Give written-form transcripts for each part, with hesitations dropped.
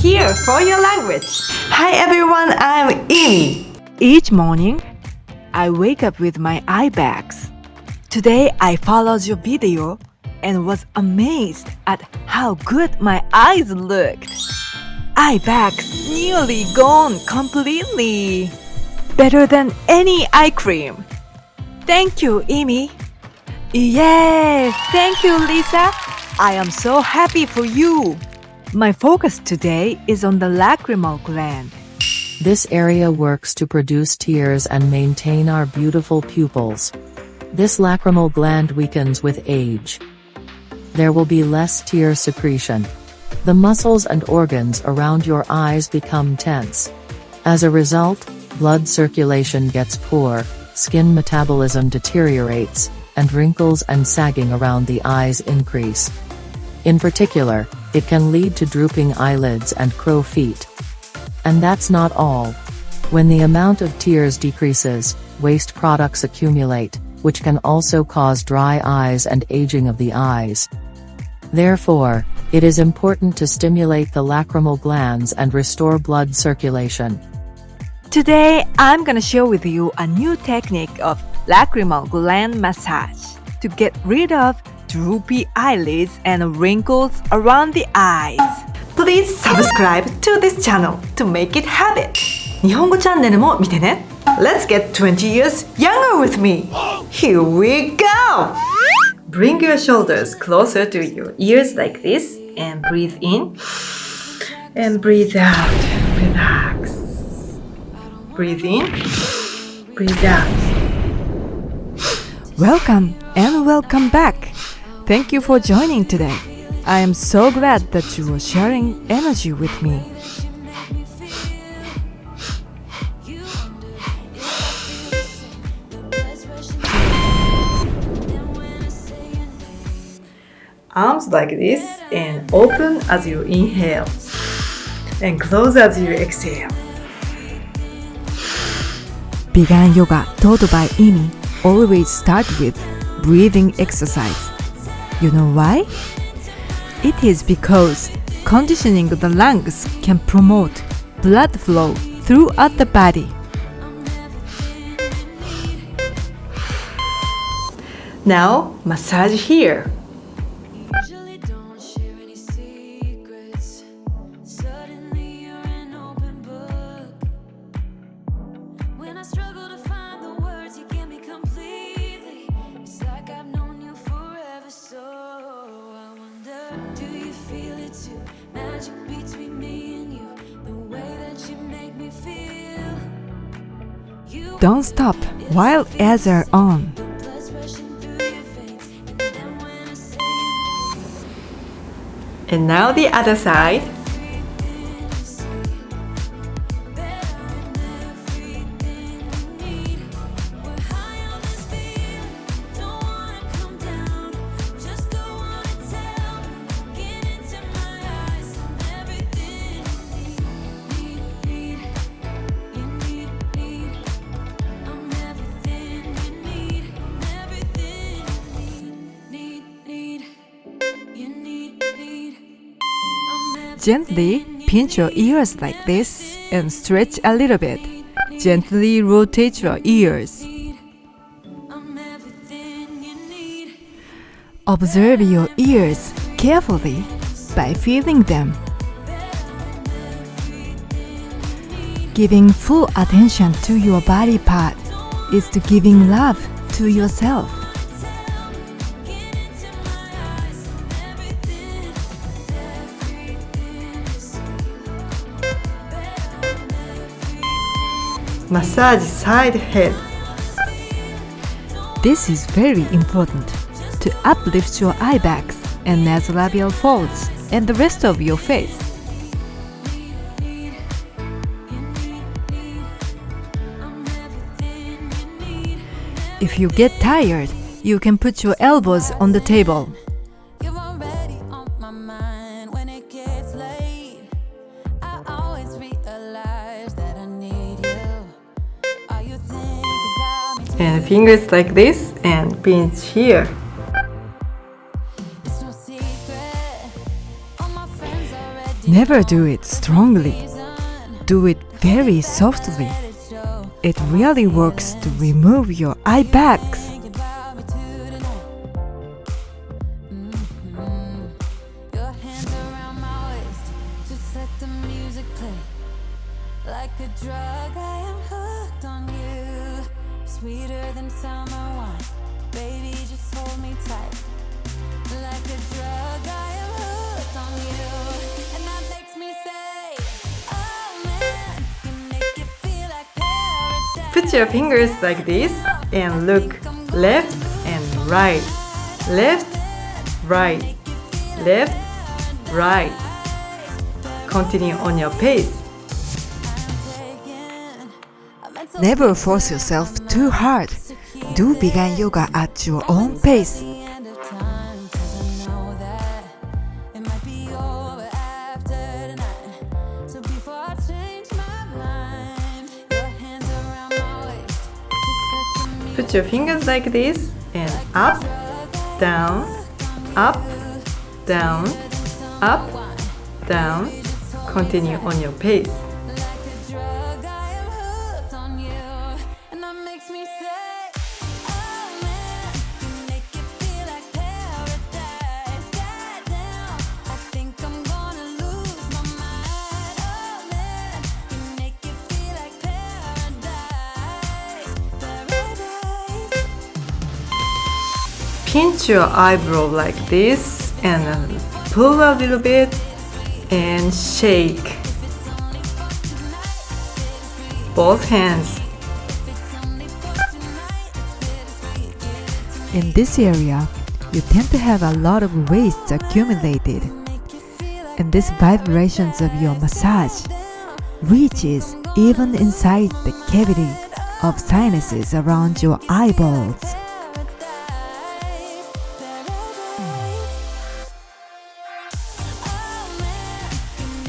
here for your language. Hi everyone, I'm Amy. Each morning, I wake up with my eye bags. Today, I followed your video and was amazed at how good my eyes looked. Eye bags nearly gone completely. Better than any eye cream. Thank you, Amy. Yay! Thank you, Lisa. I am so happy for you. My focus today is on the lacrimal gland. This area works to produce tears and maintain our beautiful pupils. This lacrimal gland weakens with age. There will be less tear secretion. The muscles and organs around your eyes become tense. As a result, blood circulation gets poor, skin metabolism deteriorates, and wrinkles and sagging around the eyes increase. In particular, it can lead to drooping eyelids and crow feet. And that's not all. When the amount of tears decreases, waste products accumulate, which can also cause dry eyes and aging of the eyes. Therefore, it is important to stimulate the lacrimal glands and restore blood circulation. Today, I'm gonna share with you a new technique of lacrimal gland massage to get rid of droopy eyelids and wrinkles around the eyes. Please subscribe to this channel to make it habit. 日本語チャンネルも見てね。Let's get 20 years younger with me. Here we go! Bring your shoulders closer to your ears like this and breathe in and breathe out. Relax. Breathe in, breathe out. Welcome and welcome back. Thank you for joining today. I am so glad that you are sharing energy with me. Arms like this and open as you inhale and close as you exhale. Bigan yoga taught by Amy always start with breathing exercise. You know why? It is because conditioning the lungs can promote blood flow throughout the body. Now, massage here. Don't stop while ads are on. And now the other side. Gently pinch your ears like this and stretch a little bit. Gently rotate your ears. Observe your ears carefully by feeling them. Giving full attention to your body part is to giving love to yourself. Massage side head. This is very important to uplift your eye bags and nasolabial folds and the rest of your face. If you get tired, you can put your elbows on the table. And fingers like this and pinch here. Never do it strongly. Do it very softly. It really works to remove your eye bags. Like a drug, I am hooked on you. Sweeter than summer wine. Baby, just hold me tight. Like a drug, I am hooked on you. And that makes me say, oh man, you make it feel like paradise. Put your fingers like this and look left and right. Left, right. Left, right. Continue on your pace. Never force yourself too hard. Do Bigan yoga at your own pace. Put your fingers like this and up, down, up, down, up, down. Continue on your pace. Pinch your eyebrow like this and pull a little bit and shake. Both hands. In this area, you tend to have a lot of waste accumulated, and these vibrations of your massage reaches even inside the cavity of sinuses around your eyeballs.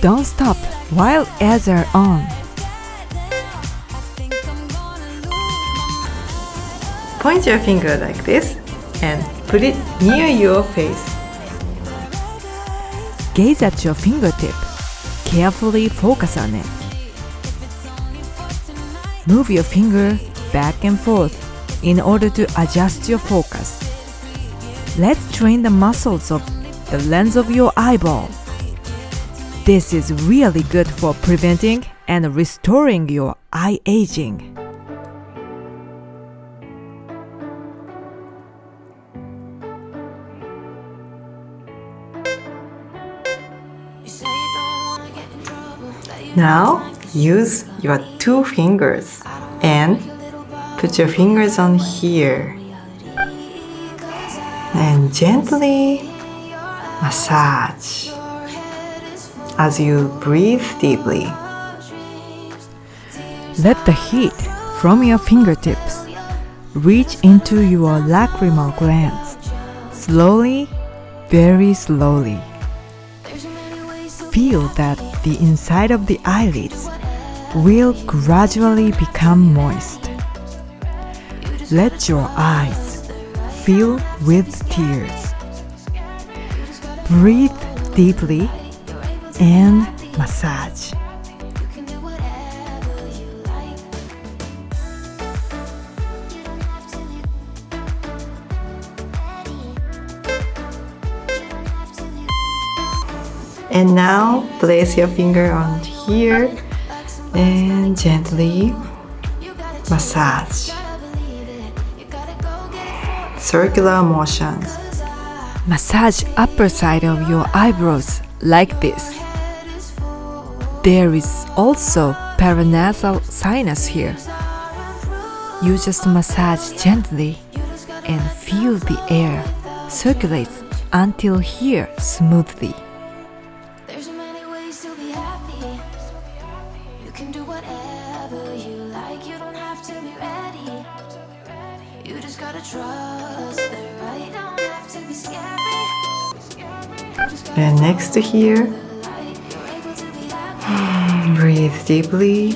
Don't stop while ads are on. Point your finger like this and put it near your face. Gaze at your fingertip. Carefully focus on it. Move your finger back and forth in order to adjust your focus. Let's train the muscles of the lens of your eyeball. This is really good for preventing and restoring your eye aging. Now use your two fingers and put your fingers on here and gently massage as you breathe deeply. Let the heat from your fingertips reach into your lacrimal glands. Slowly, very slowly. Feel that the inside of the eyelids will gradually become moist. Let your eyes fill with tears. Breathe deeply and massage. And now place your finger on here and gently massage. Circular motions. Massage upper side of your eyebrows like this. There is also Paranasal sinus here. You just massage gently and feel the air circulates until here smoothly. There's many ways to be happy. You can do whatever you like. You don't have to be ready. You just gotta trust the right. Don't have to be scary. And next to here, breathe deeply.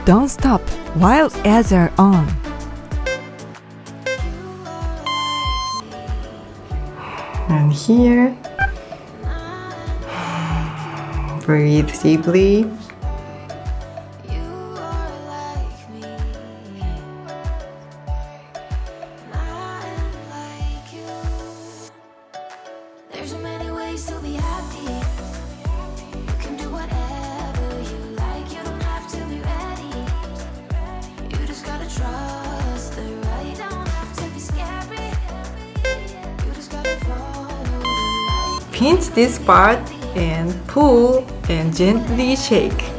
Don't stop while ads are on. And here, breathe deeply. There's so many ways to be happy. You can do whatever you like. You don't have to be ready. You just gotta trust the right. Don't have to be scary. You just gotta follow the light. Pinch this part and pull and gently shake.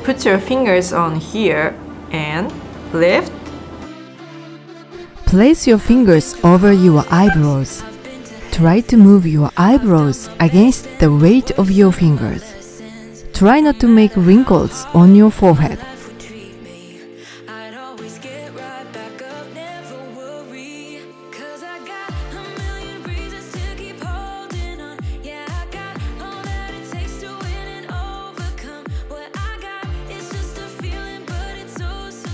Put your fingers on here and lift. Place your fingers over your eyebrows. Try to move your eyebrows against the weight of your fingers. Try not to make wrinkles on your forehead. I'd always get right back up, never worry. 'Cause I got a million reasons to keep holding on. Yeah, I got all that it takes to win and overcome. What I got is just a feeling, but it's so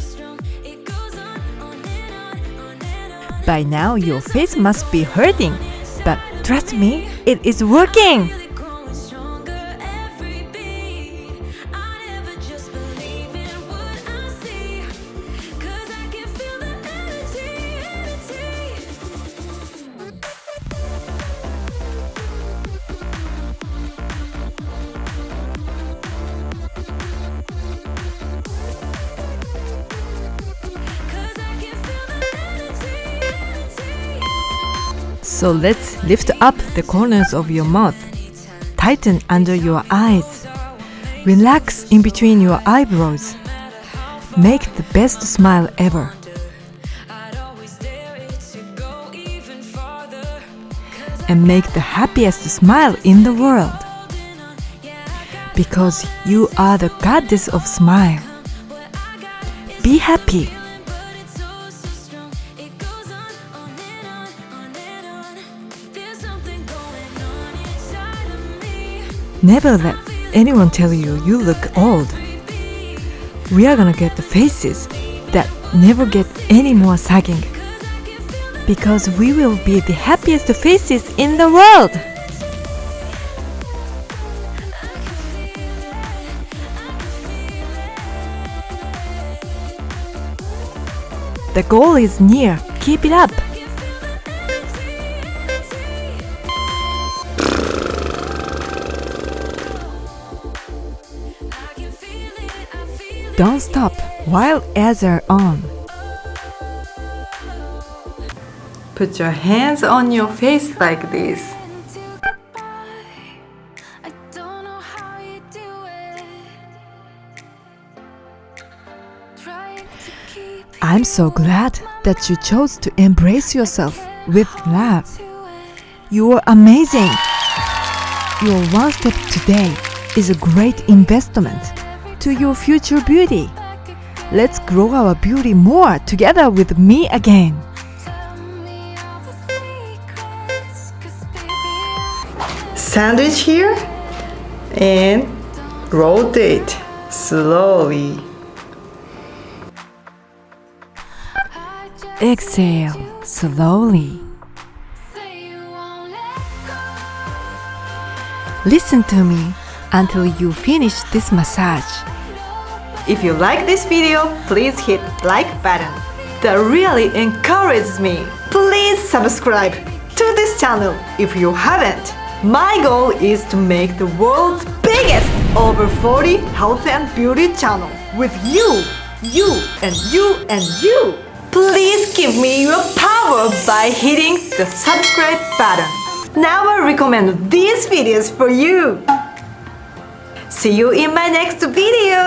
strong. It goes on and on and on. By now, your face must be hurting, but trust me, it is working! Really growing stronger every beat. I never just believe in what I see. 'Cause I can feel the energy. So let's lift up the corners of your mouth. Tighten under your eyes. Relax in between your eyebrows. Make the best smile ever. I'd always dare it to go even farther. And make the happiest smile in the world. Because you are the goddess of smile. Be happy. But it's so strong. It goes on and on. There's something going on inside of me. Never let anyone tell you you look old. We are gonna get the faces that never get any more sagging. Because we will be the happiest faces in the world. The goal is near. Keep it up. Don't stop while ads are on. Put your hands on your face like this. I don't know how you do it. Trying to keep I'm so glad that you chose to embrace yourself with love. You are amazing. Your one step today is a great investment to your future beauty. Let's grow our beauty more together with me again. tell me all the secrets. 'Cause baby, Sandwich here and rotate slowly. I just Exhale slowly. say you won't let go. Listen to me until you finish this massage. If you like this video, please hit like button. That really encourages me. Please subscribe to this channel if you haven't. My goal is to make the world's biggest over 40 health and beauty channel with you, and you. Please give me your power by hitting the subscribe button. Now I recommend these videos for you. See you in my next video.